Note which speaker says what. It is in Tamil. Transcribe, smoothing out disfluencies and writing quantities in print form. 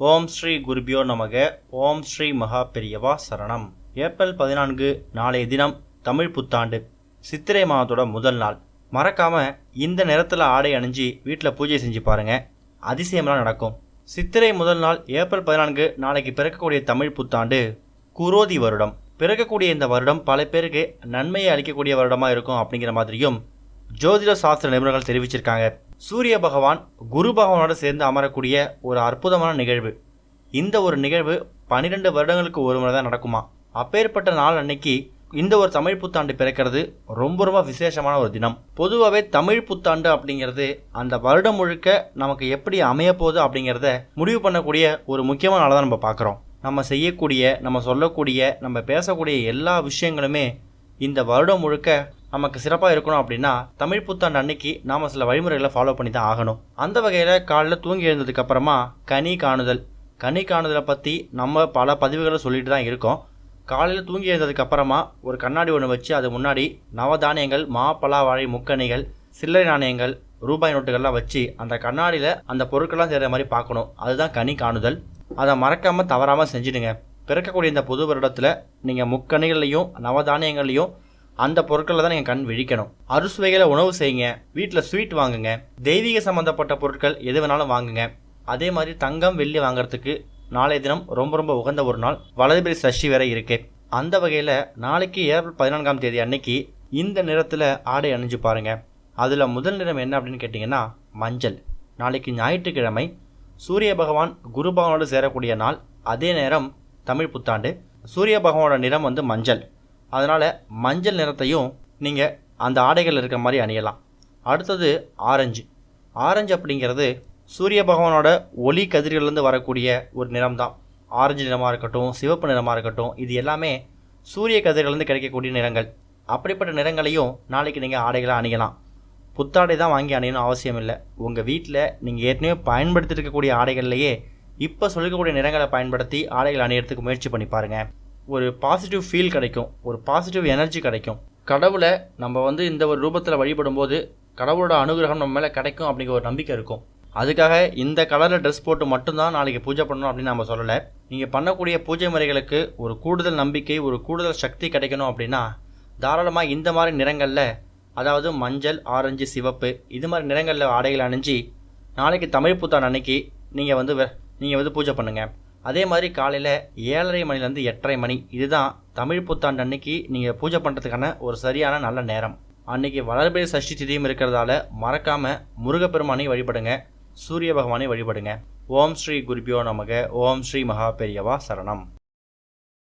Speaker 1: ஓம் ஸ்ரீ குருபியோ நமக. ஓம் ஸ்ரீ மகா பெரியவா சரணம். ஏப்ரல் 14 நாளைய தினம் தமிழ் புத்தாண்டு, சித்திரை மாதத்தோட முதல் நாள். மறக்காம இந்த நேரத்தில் ஆடை அணிஞ்சு வீட்டில் பூஜை செஞ்சு பாருங்க, அதிசயம்லாம் நடக்கும். சித்திரை முதல் நாள் ஏப்ரல் 14 நாளைக்கு பிறக்கக்கூடிய தமிழ் புத்தாண்டு குரோதி வருடம். பிறக்கக்கூடிய இந்த வருடம் பல பேருக்கு நன்மையை அளிக்கக்கூடிய வருடமாக இருக்கும் அப்படிங்கிற மாதிரியும் ஜோதிட சாஸ்திர நிபுணர்கள் தெரிவிச்சிருக்காங்க. சூரிய பகவான் குரு பகவானோடு சேர்ந்து அமரக்கூடிய ஒரு அற்புதமான நிகழ்வு. இந்த ஒரு நிகழ்வு 12 வருடங்களுக்கு ஒரு முறை தான் நடக்குமா. அப்பேற்பட்ட நாள் அன்னைக்கு இந்த ஒரு தமிழ் புத்தாண்டு பிறக்கிறது ரொம்ப ரொம்ப விசேஷமான ஒரு தினம். பொதுவாகவே தமிழ் புத்தாண்டு அப்படிங்கிறது அந்த வருடம் முழுக்க நமக்கு எப்படி அமைய போகுது அப்படிங்கிறத முடிவு பண்ணக்கூடிய ஒரு முக்கியமான நாளை தான் நம்ம பார்க்குறோம். நம்ம செய்யக்கூடிய, நம்ம சொல்லக்கூடிய, நம்ம பேசக்கூடிய எல்லா விஷயங்களுமே இந்த வருடம் முழுக்க நமக்கு சிறப்பாக இருக்கணும் அப்படின்னா தமிழ் புத்தாண்டு அன்னைக்கு நாம் சில வழிமுறைகளை ஃபாலோ பண்ணி தான் ஆகணும். அந்த வகையில் காலையில் தூங்கி எழுந்ததுக்கு அப்புறமா கனி காணுதலை பற்றி நம்ம பல பதிவுகளை சொல்லிட்டு தான் இருக்கோம். காலையில் தூங்கி எழுந்ததுக்கு அப்புறமா ஒரு கண்ணாடி ஒன்று வச்சு அது முன்னாடி நவதானியங்கள், மா, பலா, வாழை, முக்கணிகள், சில்லறை நாணயங்கள், ரூபாய் நோட்டுகள்லாம் வச்சு அந்த கண்ணாடியில் அந்த பொருட்கள்லாம் செய்கிற மாதிரி பார்க்கணும். அதுதான் கனி காணுதல். அதை மறக்காமல் தவறாமல் செஞ்சுடுங்க. பிறக்கக்கூடிய இந்த புது வருடத்தில் நீங்கள் முக்கணிகள்லையும் நவதானியங்கள்லையும் அந்த பொருட்களை தான் நீங்கள் கண் விழிக்கணும். அறுசுவைகளை உணவு செய்யுங்க. வீட்டில் ஸ்வீட் வாங்குங்க. தெய்வீக சம்மந்தப்பட்ட பொருட்கள் எது வேணாலும் வாங்குங்க. அதே மாதிரி தங்கம், வெள்ளி வாங்குறதுக்கு நாளைய தினம் ரொம்ப ரொம்ப உகந்த ஒரு நாள். வலதுபுரி சஷ்டி வேற இருக்கு. அந்த வகையில் நாளைக்கு ஏப்ரல் 14ஆம் தேதி அன்னைக்கு இந்த நிறத்தில் ஆடை அணிஞ்சு பாருங்க. அதில் முதல் நிறம் என்ன அப்படின்னு கேட்டிங்கன்னா மஞ்சள். நாளைக்கு ஞாயிற்றுக்கிழமை, சூரிய பகவான் குரு பகவானோடு சேரக்கூடிய நாள். அதே நேரம் தமிழ் புத்தாண்டு. சூரிய பகவானோட நிறம் மஞ்சள். அதனால் மஞ்சள் நிறத்தையும் நீங்கள் அந்த ஆடைகள் இருக்கிற மாதிரி அணியலாம். அடுத்தது ஆரஞ்சு அப்படிங்கிறது சூரிய பகவானோட ஒளி கதிர்கள்லேருந்து வரக்கூடிய ஒரு நிறம் தான். ஆரஞ்சு நிறமாக இருக்கட்டும், சிவப்பு நிறமாக இருக்கட்டும், இது எல்லாமே சூரிய கதிர்கள்லேருந்து கிடைக்கக்கூடிய நிறங்கள். அப்படிப்பட்ட நிறங்களையும் நாளைக்கு நீங்கள் ஆடைகளை அணியலாம். புத்தாடை தான் வாங்கி அணியணும் அவசியம் இல்லை. உங்கள் வீட்டில் நீங்கள் ஏற்கனவே பயன்படுத்திட்டு இருக்கக்கூடிய ஆடைகள்லையே இப்போ சொல்லக்கூடிய நிறங்களை பயன்படுத்தி ஆடைகள் அணியறதுக்கு முயற்சி பண்ணி பாருங்கள். ஒரு பாசிட்டிவ் ஃபீல் கிடைக்கும், ஒரு பாசிட்டிவ் எனர்ஜி கிடைக்கும். கடவுளை நம்ம இந்த ஒரு ரூபத்தில் வழிபடும்போது கடவுளோட அனுகிரகம் நம்ம மேலே கிடைக்கும் அப்படிங்கிற ஒரு நம்பிக்கை இருக்கும். அதுக்காக இந்த கலரில் ட்ரெஸ் போட்டு மட்டும்தான் நாளைக்கு பூஜை பண்ணணும் அப்படின்னு நம்ம சொல்லலை. நீங்கள் பண்ணக்கூடிய பூஜை முறைகளுக்கு ஒரு கூடுதல் நம்பிக்கை, ஒரு கூடுதல் சக்தி கிடைக்கணும் அப்படின்னா தாராளமாக இந்த மாதிரி நிறங்களில், அதாவது மஞ்சள், ஆரஞ்சு, சிவப்பு, இது மாதிரி நிறங்களில் ஆடைகள் அணிஞ்சு நாளைக்கு தமிழ் புத்தாண்டு அன்னைக்கு நீங்கள் பூஜை பண்ணுங்கள். அதே மாதிரி காலையில் 7:30 மணிலேருந்து 8:30 மணி, இதுதான் தமிழ் புத்தாண்டு அன்னைக்கு நீங்கள் பூஜை பண்ணுறதுக்கான ஒரு சரியான நல்ல நேரம். அன்னைக்கு வளர்பிறை சஷ்டி திதியும் இருக்கிறதால மறக்காமல் முருகப்பெருமானை வழிபடுங்க, சூரிய பகவானை வழிபடுங்க. ஓம் ஸ்ரீ குருபியோ நமக. ஓம் ஸ்ரீ மகா பெரியவா சரணம்.